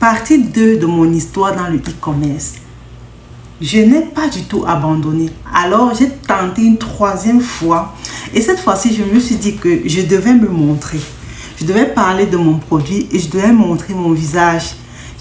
Partie 2 de mon histoire dans le e-commerce. Je n'ai pas du tout abandonné. Alors, j'ai tenté une troisième fois. Et cette fois-ci, je me suis dit que je devais me montrer. Je devais parler de mon produit et je devais montrer mon visage.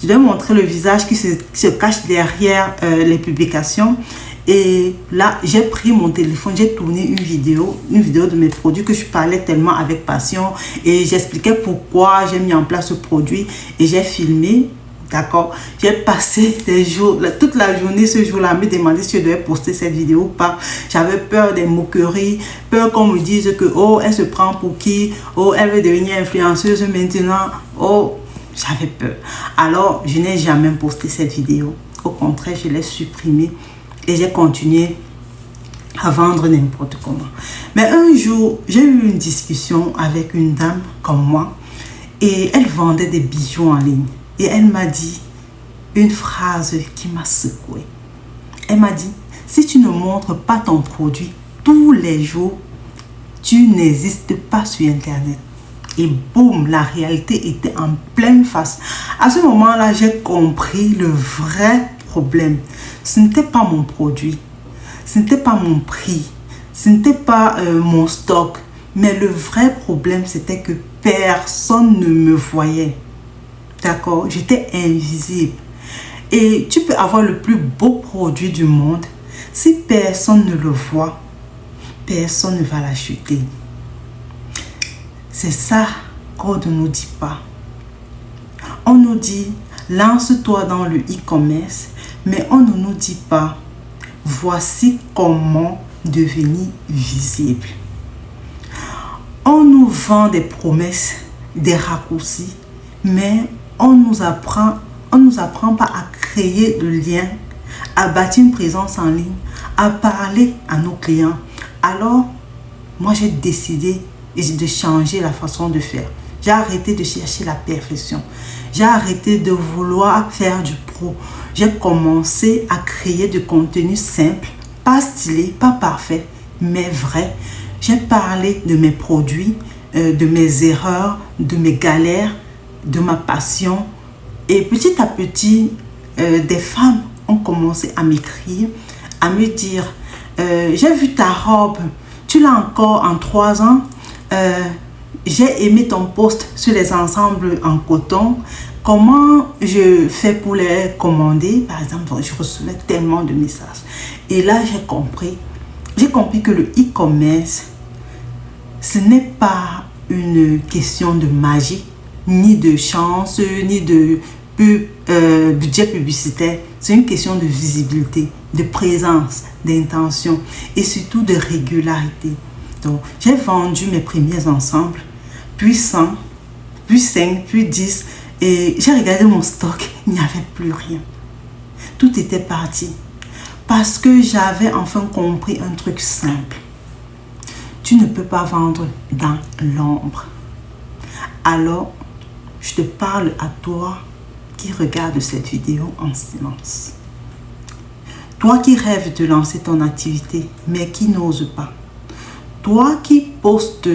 Je devais montrer le visage qui se cache derrière les publications. Et là, j'ai pris mon téléphone, j'ai tourné une vidéo de mes produits que je parlais tellement avec passion. Et j'expliquais pourquoi j'ai mis en place ce produit. Et j'ai filmé. D'accord, j'ai passé des jours, toute la journée ce jour-là, à me demander si je devais poster cette vidéo ou pas. J'avais peur des moqueries, peur qu'on me dise que oh, elle se prend pour qui, oh, elle veut devenir influenceuse maintenant, oh, j'avais peur. Alors, je n'ai jamais posté cette vidéo. Au contraire, je l'ai supprimée et j'ai continué à vendre n'importe comment. Mais un jour, j'ai eu une discussion avec une dame comme moi et elle vendait des bijoux en ligne. Et elle m'a dit une phrase qui m'a secouée. Elle m'a dit, si tu ne montres pas ton produit tous les jours, tu n'existes pas sur Internet. Et boum, la réalité était en pleine face. À ce moment-là, j'ai compris le vrai problème. Ce n'était pas mon produit, ce n'était pas mon prix, ce n'était pas mon stock. Mais le vrai problème, c'était que personne ne me voyait. D'accord, j'étais invisible. Et tu peux avoir le plus beau produit du monde. Si personne ne le voit, personne ne va l'acheter. C'est ça qu'on ne nous dit pas. On nous dit, lance-toi dans le e-commerce, mais on ne nous dit pas, voici comment devenir visible. On nous vend des promesses, des raccourcis, mais on nous apprend pas à créer le lien, à bâtir une présence en ligne, à parler à nos clients. Alors, moi j'ai décidé de changer la façon de faire. J'ai arrêté de chercher la perfection. J'ai arrêté de vouloir faire du pro. J'ai commencé à créer du contenu simple, pas stylé, pas parfait, mais vrai. J'ai parlé de mes produits, de mes erreurs, de mes galères, de ma passion. Et petit à petit, des femmes ont commencé à m'écrire, à me dire j'ai vu ta robe, tu l'as encore en 3 ans, j'ai aimé ton post sur les ensembles en coton, comment je fais pour les commander? Par exemple, je recevais tellement de messages. Et là, j'ai compris que le e-commerce, ce n'est pas une question de magie, ni de chance, ni de budget publicitaire. C'est une question de visibilité, de présence, d'intention et surtout de régularité. Donc, j'ai vendu mes premiers ensembles, puis 100, puis 5, puis 10 et j'ai regardé mon stock, il n'y avait plus rien. Tout était parti parce que j'avais enfin compris un truc simple. Tu ne peux pas vendre dans l'ombre. Alors, je te parle à toi qui regarde cette vidéo en silence. Toi qui rêves de lancer ton activité, mais qui n'ose pas. Toi qui postes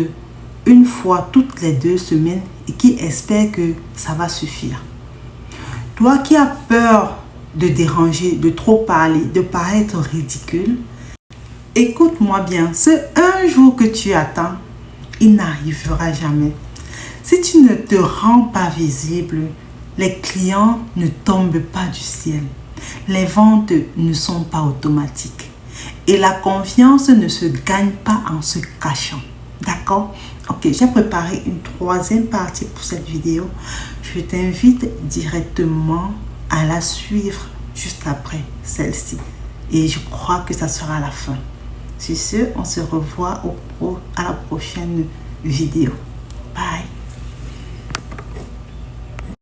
une fois toutes les 2 semaines et qui espère que ça va suffire. Toi qui as peur de déranger, de trop parler, de paraître ridicule. Écoute-moi bien, ce un jour que tu attends, il n'arrivera jamais. Si tu ne te rends pas visible, les clients ne tombent pas du ciel. Les ventes ne sont pas automatiques. Et la confiance ne se gagne pas en se cachant. D'accord? Ok, j'ai préparé une 3e partie pour cette vidéo. Je t'invite directement à la suivre juste après celle-ci. Et je crois que ça sera la fin. Sur ce, on se revoit à la prochaine vidéo. Bye!